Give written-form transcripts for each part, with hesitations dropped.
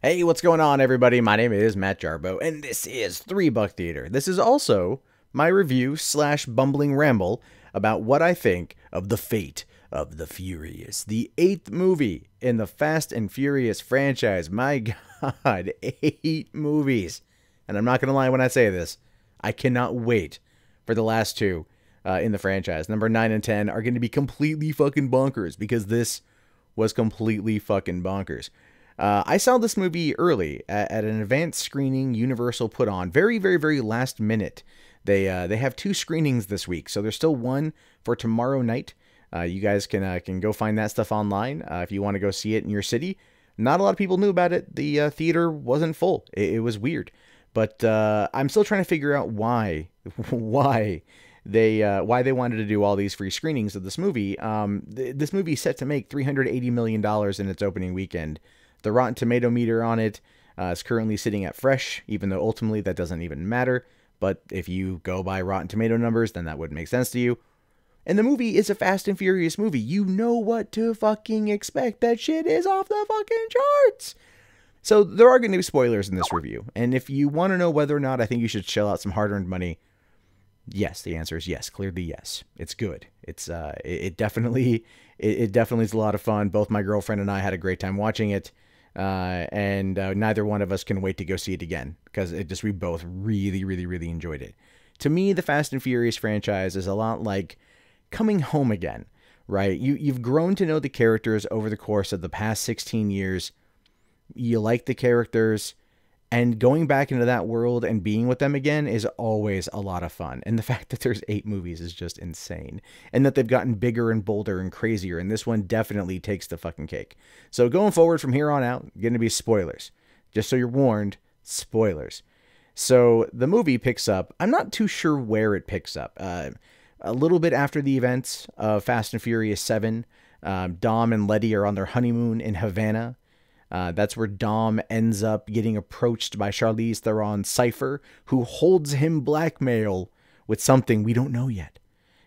Hey, what's going on, everybody? My name is Matt Jarbo, and this is $3 Theater. This is also my review slash bumbling ramble about what I think of the fate of the Furious, the eighth movie in the Fast and Furious franchise. My God, 8 movies. And I'm not going to lie when I say this, I cannot wait for the last two in the franchise. Number 9 and 10 are going to be completely fucking bonkers because this was completely fucking bonkers. I saw this movie early at an advanced screening Universal put on, very, very, very last minute. They have 2 screenings this week, so there's still one for tomorrow night. You guys can go find that stuff online if you want to go see it in your city. Not a lot of people knew about it. The theater wasn't full. It was weird, but I'm still trying to figure out why they wanted to do all these free screenings of this movie. This movie is set to make $380 million in its opening weekend. The Rotten Tomato meter on it is currently sitting at fresh, even though ultimately that doesn't even matter. But if you go by Rotten Tomato numbers, then that would make sense to you. And the movie is a Fast and Furious movie. You know what to fucking expect. That shit is off the fucking charts. So there are going to be spoilers in this review. And if you want to know whether or not I think you should shell out some hard-earned money, yes, the answer is yes. Clearly yes. It's good. It definitely is a lot of fun. Both my girlfriend and I had a great time watching it. And neither one of us can wait to go see it again because we both really, really, really enjoyed it. To me, the Fast and Furious franchise is a lot like coming home again, right? You've grown to know the characters over the course of the past 16 years. You like the characters, and going back into that world and being with them again is always a lot of fun. And the fact that there's 8 movies is just insane. And that they've gotten bigger and bolder and crazier. And this one definitely takes the fucking cake. So going forward from here on out, going to be spoilers. Just so you're warned, spoilers. So the movie picks up, I'm not too sure where it picks up. A little bit after the events of Fast and Furious 7, Dom and Letty are on their honeymoon in Havana. That's where Dom ends up getting approached by Charlize Theron's Cypher, who holds him blackmail with something we don't know yet.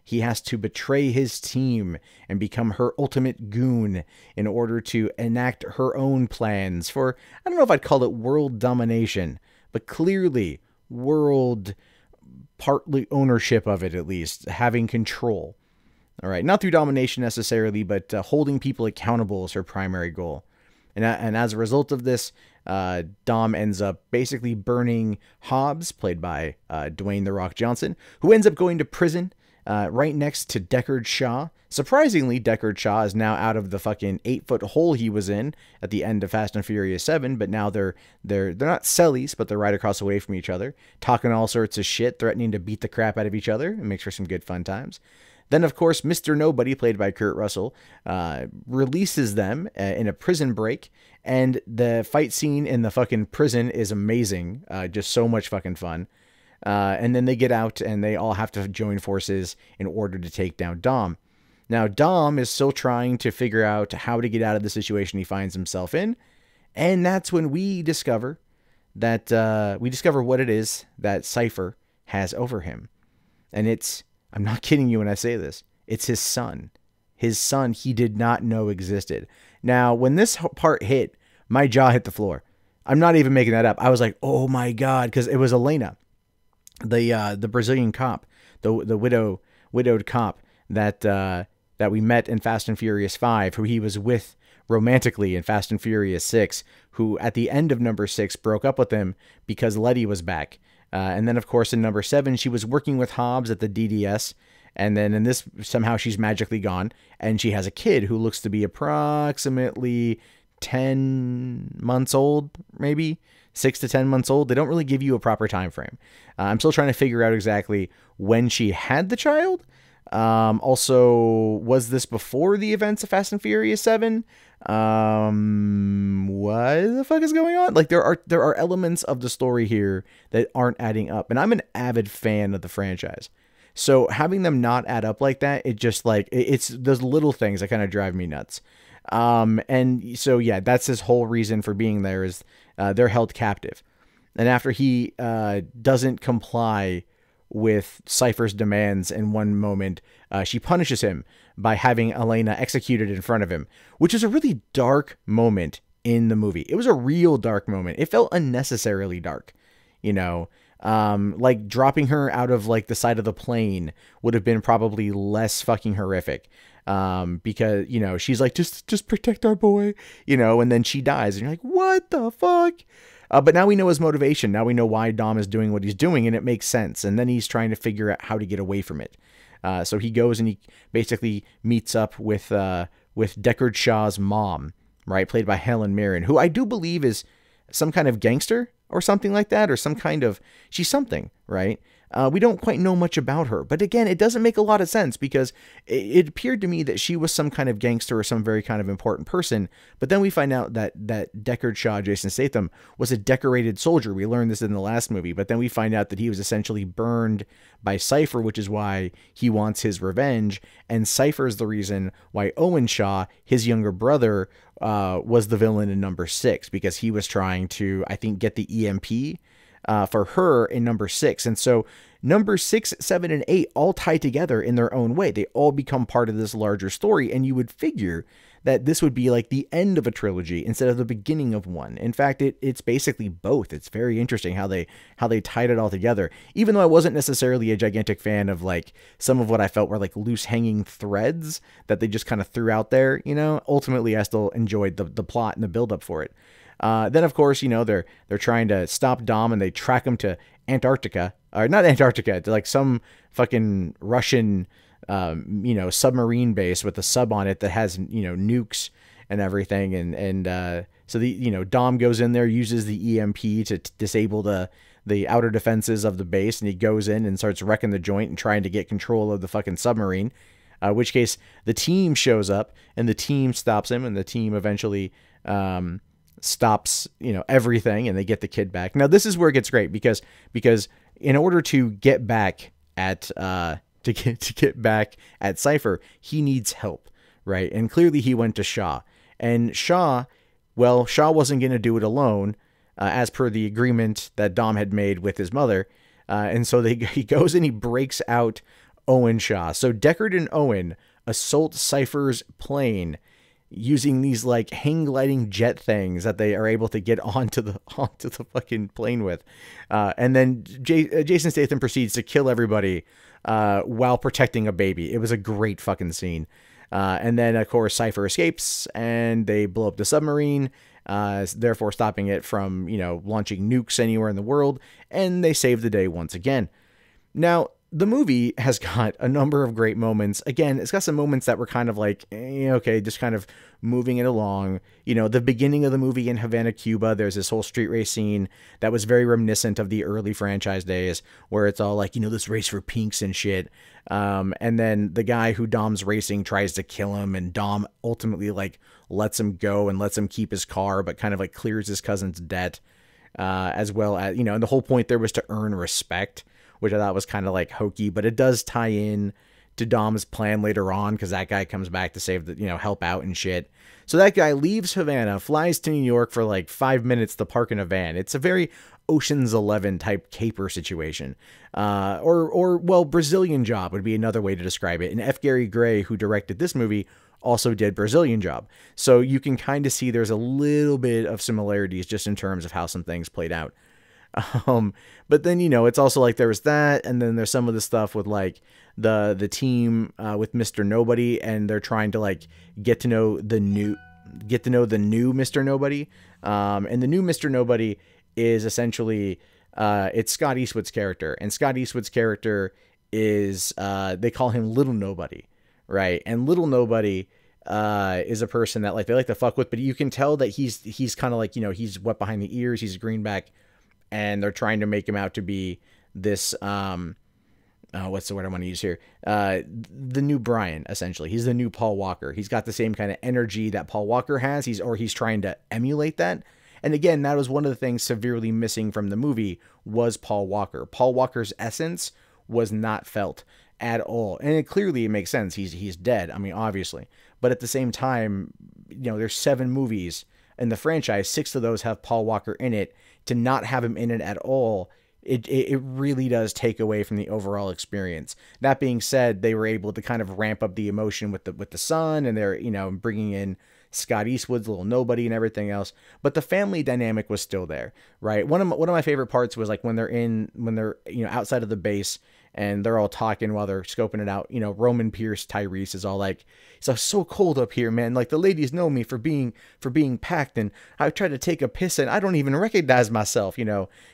He has to betray his team and become her ultimate goon in order to enact her own plans for, I don't know if I'd call it world domination, but clearly world partly ownership of it, at least, having control. All right, not through domination necessarily, but holding people accountable is her primary goal. And as a result of this, Dom ends up basically burning Hobbs, played by Dwayne "The Rock" Johnson, who ends up going to prison right next to Deckard Shaw. Surprisingly, Deckard Shaw is now out of the fucking 8-foot hole he was in at the end of Fast and Furious 7, but now they're not cellies, but they're right across away from each other, talking all sorts of shit, threatening to beat the crap out of each other. It makes for some good fun times. Then, of course, Mr. Nobody, played by Kurt Russell, releases them in a prison break, and the fight scene in the fucking prison is amazing. Just so much fucking fun. And then they get out, and they all have to join forces in order to take down Dom. Now, Dom is still trying to figure out how to get out of the situation he finds himself in, and that's when we discover that what it is that Cypher has over him. And I'm not kidding you when I say this. It's his son. His son he did not know existed. Now, when this part hit, my jaw hit the floor. I'm not even making that up. I was like, oh my God, because it was Elena, the Brazilian cop, the widowed cop that we met in Fast and Furious 5, who he was with romantically in Fast and Furious 6, who at the end of number 6 broke up with him because Letty was back. And then, of course, in number 7, she was working with Hobbs at the DDS. And then in this, somehow she's magically gone. And she has a kid who looks to be approximately 10 months old, maybe 6 to 10 months old. They don't really give you a proper time frame. I'm still trying to figure out exactly when she had the child. Also, was this before the events of Fast and Furious 7? What the fuck is going on? Like, there are elements of the story here that aren't adding up, and I'm an avid fan of the franchise, so having them not add up like that, it just like it's those little things that kind of drive me nuts. And so yeah, that's his whole reason for being there is they're held captive, and after he doesn't comply with Cypher's demands in one moment, she punishes him by having Elena executed in front of him, which is a really dark moment in the movie. It was a real dark moment. It felt unnecessarily dark, you know. Like dropping her out of like the side of the plane would have been probably less fucking horrific. Because, you know, she's like, just protect our boy, you know, and then she dies and you're like, what the fuck? But now we know his motivation. Now we know why Dom is doing what he's doing, and it makes sense. And then he's trying to figure out how to get away from it. So he goes and he basically meets up with Deckard Shaw's mom, right? Played by Helen Mirren, who I do believe is some kind of gangster or something like that, or some kind of, she's something, right? We don't quite know much about her, but again, it doesn't make a lot of sense because it appeared to me that she was some kind of gangster or some very kind of important person. But then we find out that Deckard Shaw, Jason Statham, was a decorated soldier. We learned this in the last movie, but then we find out that he was essentially burned by Cypher, which is why he wants his revenge. And Cypher is the reason why Owen Shaw, his younger brother, was the villain in number 6, because he was trying to, I think, get the EMP for her in number 6. And so number 6, 7, and 8 all tie together in their own way. They all become part of this larger story. And you would figure that this would be like the end of a trilogy instead of the beginning of one. In fact, it's basically both. It's very interesting how they tied it all together. Even though I wasn't necessarily a gigantic fan of like some of what I felt were like loose hanging threads that they just kind of threw out there, you know, ultimately I still enjoyed the plot and the build up for it. Then of course, you know, they're trying to stop Dom and they track him to Antarctica, or not Antarctica, to like some fucking Russian, you know, submarine base with a sub on it that has, you know, nukes and everything. And so the, you know, Dom goes in there, uses the EMP to disable the outer defenses of the base. And he goes in and starts wrecking the joint and trying to get control of the fucking submarine. Which case the team shows up and the team stops him, and the team eventually, stops, you know, everything, and they get the kid back. Now this is where it gets great because in order to get back at to get back at Cypher, he needs help, right? And clearly he went to Shaw, and Shaw wasn't going to do it alone, as per the agreement that Dom had made with his mother, and so he goes and he breaks out Owen Shaw. So Deckard and Owen assault Cypher's plane using these like hang gliding jet things that they are able to get onto the fucking plane with. And then Jason Statham proceeds to kill everybody while protecting a baby. It was a great fucking scene. And then of course Cypher escapes and they blow up the submarine, therefore stopping it from, you know, launching nukes anywhere in the world. And they save the day once again. Now, the movie has got a number of great moments. Again, it's got some moments that were kind of like, okay, just kind of moving it along. You know, the beginning of the movie in Havana, Cuba, there's this whole street race scene that was very reminiscent of the early franchise days, where it's all like, you know, this race for pinks and shit. And then the guy who Dom's racing tries to kill him, and Dom ultimately like lets him go and lets him keep his car, but kind of like clears his cousin's debt, as well as, you know, and the whole point there was to earn respect, which I thought was kind of like hokey, but it does tie in to Dom's plan later on, because that guy comes back to save the, you know, help out and shit. So that guy leaves Havana, flies to New York for like 5 minutes to park in a van. It's a very Ocean's 11 type caper situation. Well, Brazilian Job would be another way to describe it. And F. Gary Gray, who directed this movie, also did Brazilian Job. So you can kind of see there's a little bit of similarities just in terms of how some things played out. But then, you know, it's also like there was that, and then there's some of the stuff with like the team with Mr. Nobody, and they're trying to like get to know the new Mr. Nobody. And the new Mr. Nobody is essentially it's Scott Eastwood's character, and Scott Eastwood's character is they call him Little Nobody, right? And Little Nobody is a person that like they like to fuck with, but you can tell that he's kind of like, you know, he's wet behind the ears, he's a greenback. And they're trying to make him out to be this, what's the word I want to use here? The new Brian, essentially. He's the new Paul Walker. He's got the same kind of energy that Paul Walker has. He's trying to emulate that. And again, that was one of the things severely missing from the movie was Paul Walker. Paul Walker's essence was not felt at all. And it makes sense. He's dead. I mean, obviously. But at the same time, you know, there's 7 movies in the franchise. 6 of those have Paul Walker in it. To not have him in it at all, it really does take away from the overall experience. That being said, they were able to kind of ramp up the emotion with the son, and they're, you know, bringing in Scott Eastwood's little nobody and everything else, but the family dynamic was still there, right? One of my favorite parts was like when they're outside of the base and they're all talking while they're scoping it out. Roman Pierce Tyrese is all like, "It's so cold up here, man. Like the ladies know me for being packed, and I tried to take a piss and I don't even recognize myself."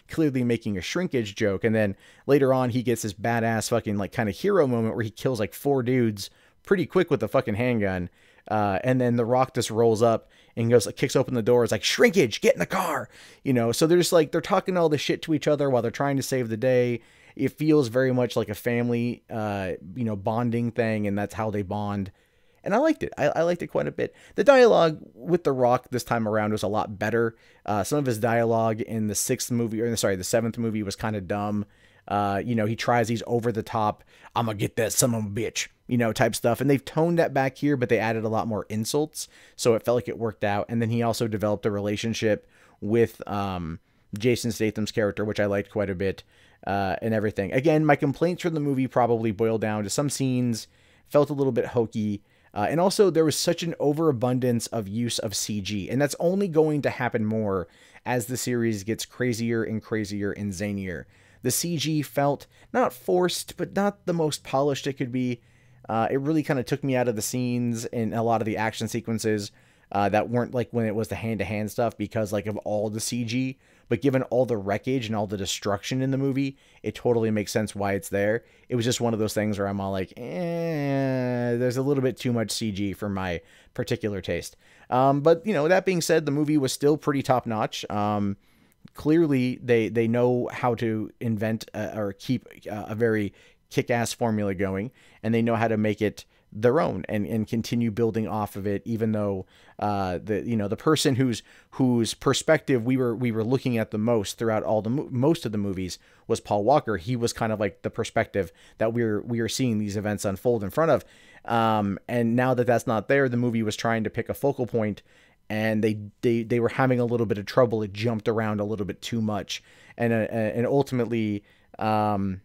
Clearly making a shrinkage joke. And then later on, he gets this badass fucking like kind of hero moment where he kills like 4 dudes pretty quick with a fucking handgun. And then The Rock just rolls up and goes like, kicks open the door. It's like, "Shrinkage, get in the car." So they're just like, they're talking all this shit to each other while they're trying to save the day. It feels very much like a family, bonding thing, and that's how they bond. And I liked it. I liked it quite a bit. The dialogue with The Rock this time around was a lot better. Some of his dialogue in the 7th movie was kind of dumb. He tries these over the top, "I'm gonna get that son of a bitch," type stuff. And they've toned that back here, but they added a lot more insults. So it felt like it worked out. And then he also developed a relationship with Jason Statham's character, which I liked quite a bit, and everything. Again, my complaints from the movie probably boil down to some scenes felt a little bit hokey. And also there was such an overabundance of use of CG, and that's only going to happen more as the series gets crazier and crazier and zanier. The CG felt not forced, but not the most polished it could be. It really kind of took me out of the scenes in a lot of the action sequences that weren't like when it was the hand-to-hand stuff because like of all the CG. But given all the wreckage and all the destruction in the movie, it totally makes sense why it's there. It was just one of those things where I'm all like, there's a little bit too much CG for my particular taste. But, that being said, the movie was still pretty top-notch. Clearly, they know how to invent or keep a very kick-ass formula going, and they know how to make it their own and continue building off of it, even though the person whose perspective we were looking at the most throughout most of the movies was Paul Walker. He was kind of like the perspective that we are seeing these events unfold in front of, and now that that's not there, the movie was trying to pick a focal point, and they were having a little bit of trouble. It jumped around a little bit too much, and ultimately that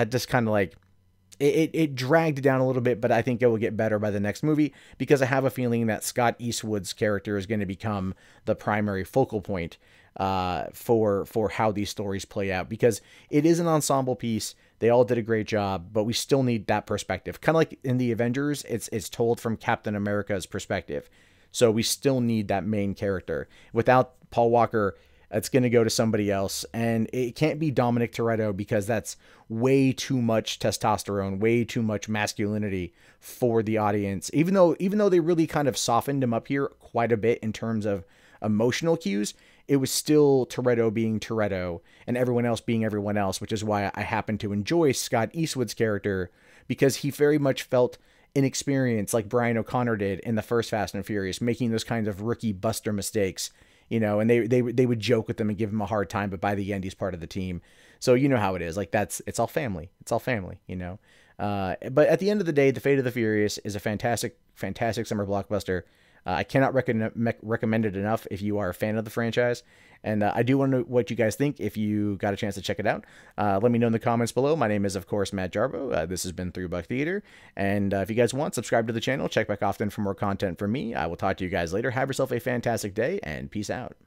just kind of like it dragged down a little bit, but I think it will get better by the next movie because I have a feeling that Scott Eastwood's character is going to become the primary focal point for how these stories play out, because it is an ensemble piece. They all did a great job, but we still need that perspective. Kind of like in the Avengers, it's told from Captain America's perspective. So we still need that main character. Without Paul Walker, it's going to go to somebody else, and it can't be Dominic Toretto because that's way too much testosterone, way too much masculinity for the audience. Even though they really kind of softened him up here quite a bit in terms of emotional cues, it was still Toretto being Toretto and everyone else being everyone else, which is why I happen to enjoy Scott Eastwood's character, because he very much felt inexperienced like Brian O'Connor did in the first Fast and Furious, making those kinds of rookie buster mistakes. And they would joke with him and give him a hard time, but by the end, he's part of the team. So you know how it is. Like it's all family. It's all family, But at the end of the day, The Fate of the Furious is a fantastic, fantastic summer blockbuster. I cannot recommend it enough if you are a fan of the franchise. And I do want to know what you guys think if you got a chance to check it out. Let me know in the comments below. My name is, of course, Matt Jarbo. This has been $3 Theater. And if you guys want, subscribe to the channel. Check back often for more content from me. I will talk to you guys later. Have yourself a fantastic day, and peace out.